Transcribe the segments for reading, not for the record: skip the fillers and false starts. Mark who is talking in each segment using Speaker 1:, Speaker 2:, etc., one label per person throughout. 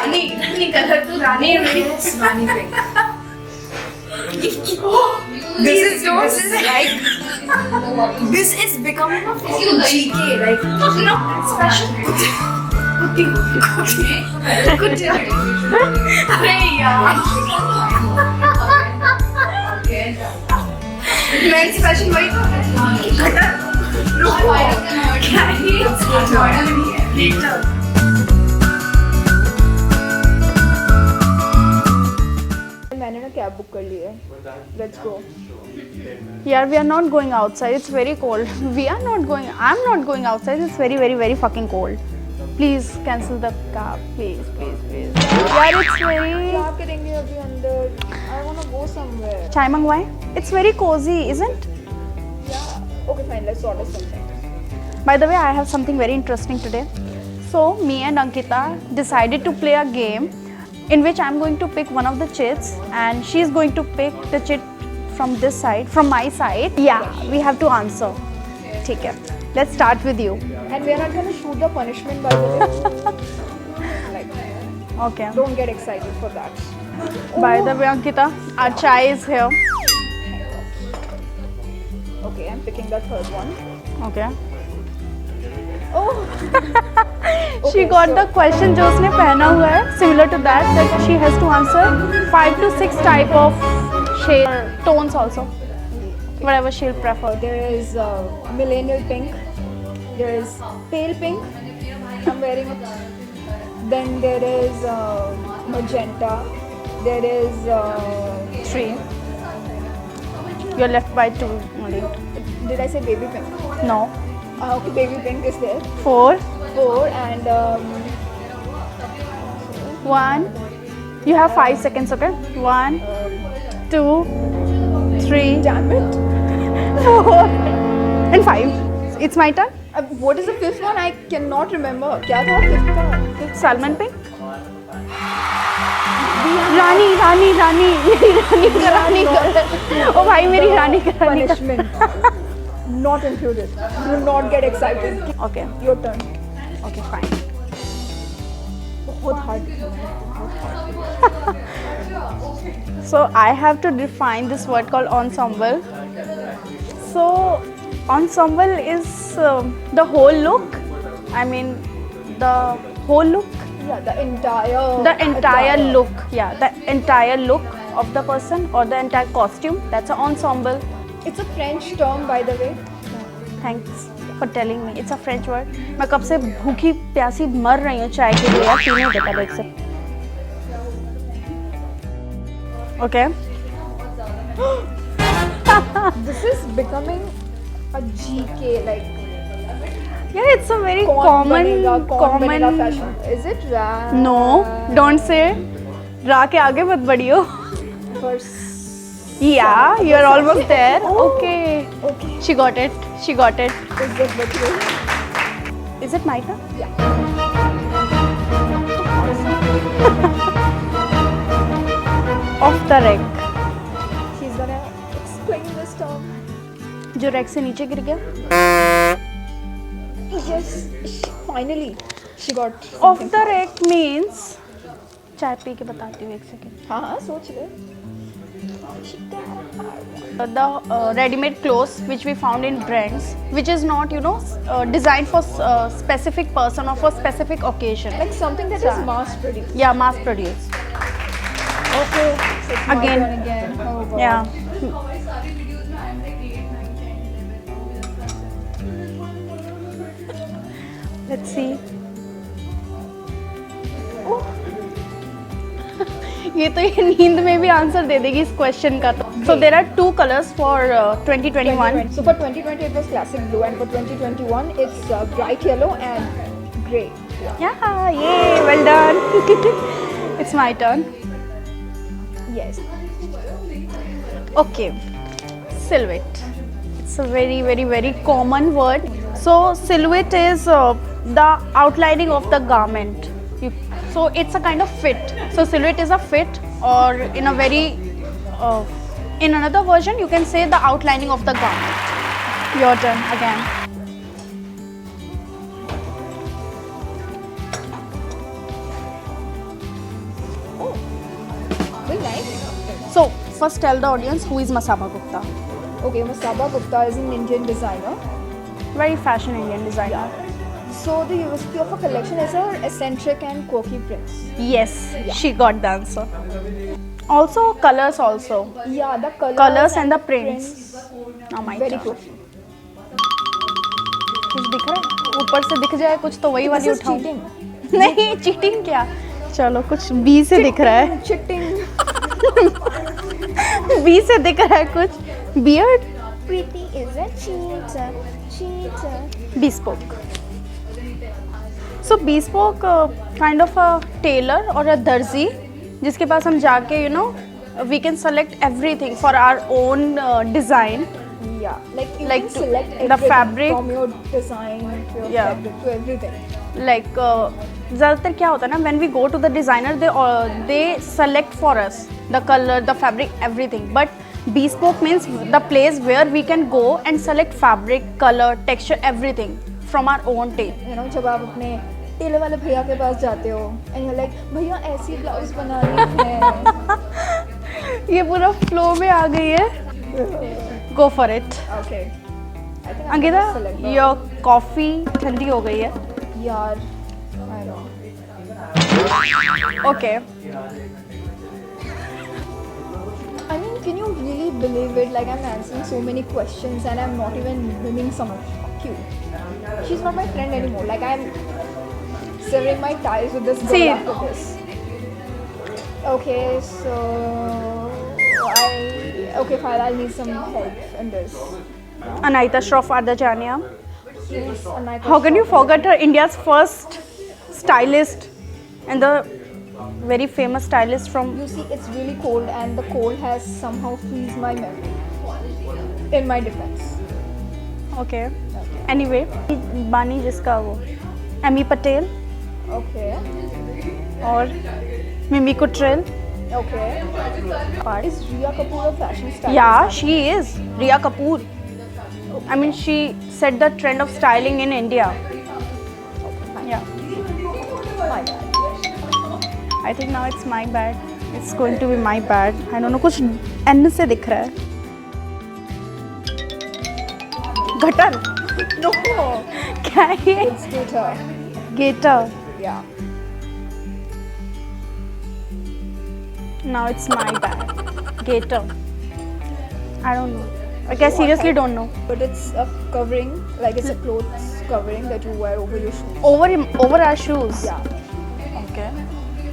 Speaker 1: रानी colour तो रानी
Speaker 2: Rani pink. This is becoming a fucking GK, like
Speaker 1: special. Good अरे यार मैं स्पेशल वही तो
Speaker 2: मैंने ना कैब बुक कर ली है. Let's go.
Speaker 3: Yeah, we are not going outside. It's very cold. We are not going. I'm not going outside. It's very, very, very fucking cold. Please cancel the cab. Please, please, please. Yeah, it's very.
Speaker 2: क्या करेंगे अभी अंदर? I wanna go somewhere.
Speaker 3: Chai mangwaye? It's very cozy, isn't?
Speaker 2: Yeah. Okay, fine. Let's order something.
Speaker 3: By the way, I have something very interesting today. So, me and Ankita decided to play a game in which I'm going to pick one of the chits and she's going to pick the chit from this side, from my side. Yeah, we have to answer. ठीक है. Let's start with you.
Speaker 2: And we are not gonna shoot the punishment by the way. Like,
Speaker 3: Okay.
Speaker 2: don't get excited for that.
Speaker 3: By the way, Ankita, our chai is here.
Speaker 2: Okay, I'm picking the third one.
Speaker 3: Okay.
Speaker 2: Oh.
Speaker 3: She got the question जो उसने पहना हुआ है, similar to that she has to answer 5 to 6 type of shade tones also, whatever she'll prefer.
Speaker 2: There is millennial pink. There is pale pink. I'm wearing it. Then there is magenta. There is
Speaker 3: 3. You're left by 2 only.
Speaker 2: did I say baby pink?
Speaker 3: No.
Speaker 2: Okay, baby pink is there.
Speaker 3: 4.
Speaker 2: 4 and
Speaker 3: 1. You have 5 seconds, okay? 1, 2, 3,
Speaker 2: damn it.
Speaker 3: 4, and 5. It's my turn.
Speaker 2: What is the fifth one? I cannot remember. क्या था fifth का?
Speaker 3: Salmon pink. रानी रानी रानी रानी ओ भाई मेरी रानी का रानी का
Speaker 2: Punishment. Not included. Do not get excited.
Speaker 3: Okay,
Speaker 2: Your turn.
Speaker 3: okay, fine.
Speaker 2: बहुत hard.
Speaker 3: So I have to define this word called ensemble. So ensemble is the whole look. I mean the whole look.
Speaker 2: Yeah, the entire.
Speaker 3: The entire look. Yeah, the entire look of the person or the entire costume. That's an ensemble.
Speaker 2: It's a French term, by the way.
Speaker 3: Thanks for telling me. It's a French word. मैं कब से भूखी प्यासी मर रही हूँ चाय के लिए यार, पीने देता बैठ से. Okay.
Speaker 2: This is becoming a GK, like
Speaker 3: Yeah, it's a very
Speaker 2: कौन बनेगा
Speaker 3: common.
Speaker 2: fashion. Is it rap?
Speaker 3: No, don't say. रा के आगे मत बढ़ियो.
Speaker 2: First.
Speaker 3: Yeah, you're almost there. Okay.
Speaker 2: Okay.
Speaker 3: She got it. She got it.
Speaker 2: Is this what you?
Speaker 3: Is it my turn?
Speaker 2: Yeah.
Speaker 3: Off the rack.
Speaker 2: She's gonna explain this term.
Speaker 3: जो rack से नीचे गिर गया.
Speaker 2: Yes. Finally, she got.
Speaker 3: Off the rack means. चाय P के बताती हूँ 1 second.
Speaker 2: हाँ सोच ले.
Speaker 3: The ready-made clothes which we found in brands, which is not, you know, designed for specific person or for specific occasion.
Speaker 2: Like something that is mass produced.
Speaker 3: Yeah, mass produced.
Speaker 2: Okay. So it's my
Speaker 3: Again.
Speaker 2: turn again. Oh God.
Speaker 3: Yeah. Let's see.
Speaker 2: Oh.
Speaker 3: ये तो ये नींद में भी answer दे देगी इस question का. So there are 2 colors for 2021.
Speaker 2: So for 2020 it was classic blue, and for 2021 it's bright yellow and grey.
Speaker 3: Yeah, yay, well done. It's my turn.
Speaker 2: Yes.
Speaker 3: Okay, silhouette. It's a very, very, very common word. So silhouette is the outlining of the garment. So it's a kind of fit. So silhouette is a fit, or in a very, in another version you can say the outlining of the garment. Your turn again.
Speaker 2: Oh, very nice.
Speaker 3: So first tell the audience who is Masaba Gupta.
Speaker 2: Okay, Masaba Gupta is an Indian designer.
Speaker 3: Very fashion Indian designer.
Speaker 2: So the USP of her collection is her eccentric and quirky prints.
Speaker 3: Yes, she got the answer. Also colors also.
Speaker 2: Yeah, the
Speaker 3: Colors and the prints. Now my
Speaker 2: very
Speaker 3: turn.
Speaker 2: quirky.
Speaker 3: कुछ दिख रहा है? ऊपर से दिख जाए कुछ तो वही वाली
Speaker 2: This is
Speaker 3: उठाऊं.
Speaker 2: cheating.
Speaker 3: नहीं चीटिंग क्या? चलो कुछ बी से दिख रहा है.
Speaker 2: Cheating.
Speaker 3: बी से दिख रहा है कुछ. Beard.
Speaker 2: Preeti is a cheater. Cheater.
Speaker 3: Bespoke. So bespoke kind of a tailor or a darzi जिसके पास हम जाके we can select everything for our own design.
Speaker 2: Yeah, like you
Speaker 3: Like
Speaker 2: can select
Speaker 3: the
Speaker 2: everything
Speaker 3: fabric.
Speaker 2: from your design to your
Speaker 3: Yeah.
Speaker 2: fabric to everything.
Speaker 3: Like ज़्यादातर क्या होता है ना, when we go to the designer they select for us the color, the fabric, everything. But bespoke means the place where we can go and select fabric, color, texture, everything from our own taste.
Speaker 2: You know, जब आप अपने Taylor वाले भैया के पास जाते हो and you're like भैया ऐसी ब्लाउज बनानी है.
Speaker 3: ये पूरा फ्लो में आ गई है. Go for it.
Speaker 2: Okay. I think I'm
Speaker 3: Ankita,
Speaker 2: gonna select the-
Speaker 3: your coffee ठंडी हो गई है.
Speaker 2: यार, I know.
Speaker 3: Okay.
Speaker 2: I mean, can you really believe it? Like I'm answering so many questions and I'm not even winning some of you. She's not my friend anymore. Like I'm severing my ties with this girl
Speaker 3: See.
Speaker 2: after this. Okay, so okay, fine. I'll need some help in this.
Speaker 3: Anahita Shroff Ardajania.
Speaker 2: Yes, Anahita
Speaker 3: How can you
Speaker 2: Shroff.
Speaker 3: forget her? India's first stylist and the very famous stylist from.
Speaker 2: You see, it's really cold and the cold has somehow freezed my memory. In my defense.
Speaker 3: Okay. Anyway, बानी जिसका वो Amy Patel
Speaker 2: Okay.
Speaker 3: और मिमी कुट्रेल.
Speaker 2: Okay. Is Riya Kapoor a fashion stylist?
Speaker 3: Yeah, she is. Riya Kapoor. I mean, she set the trend of styling in India. Yeah.
Speaker 2: My bad.
Speaker 3: I think now it's my bad. It's going to be my bad. I don't know. कुछ N से दिख रहा है. Gutter.
Speaker 2: No.
Speaker 3: क्या है ये?
Speaker 2: It's Gator.
Speaker 3: Gator.
Speaker 2: Yeah.
Speaker 3: Now it's my bad. Gator. I don't know. Like, I seriously don't know.
Speaker 2: But it's a covering, like it's a clothes covering that you wear over your shoes.
Speaker 3: Over our shoes.
Speaker 2: Yeah.
Speaker 3: Okay.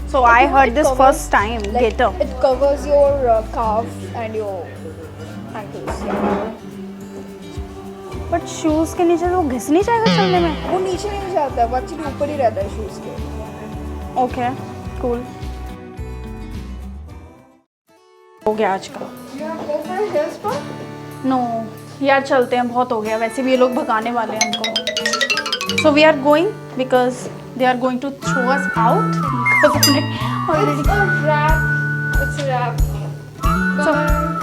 Speaker 3: So I
Speaker 2: You know,
Speaker 3: heard
Speaker 2: it
Speaker 3: this
Speaker 2: covers-
Speaker 3: first time.
Speaker 2: Like,
Speaker 3: Gator.
Speaker 2: It covers your calf and your ankles. Yeah.
Speaker 3: But shoes के नीचे तो घिस नहीं जाएगा चलने में.
Speaker 2: वो नीचे नहीं जाता है, वो actually ऊपर ही रहता है shoes के.
Speaker 3: Okay. Cool. हो गया आज का.
Speaker 2: Yeah, go for a hair spa.
Speaker 3: No यार चलते हैं, बहुत हो गया. वैसे भी ये लोग भगाने वाले हैं हमको. So we are going because they are going to throw us out because हमने already.
Speaker 2: It's a wrap. It's a wrap.
Speaker 3: So
Speaker 2: Bye.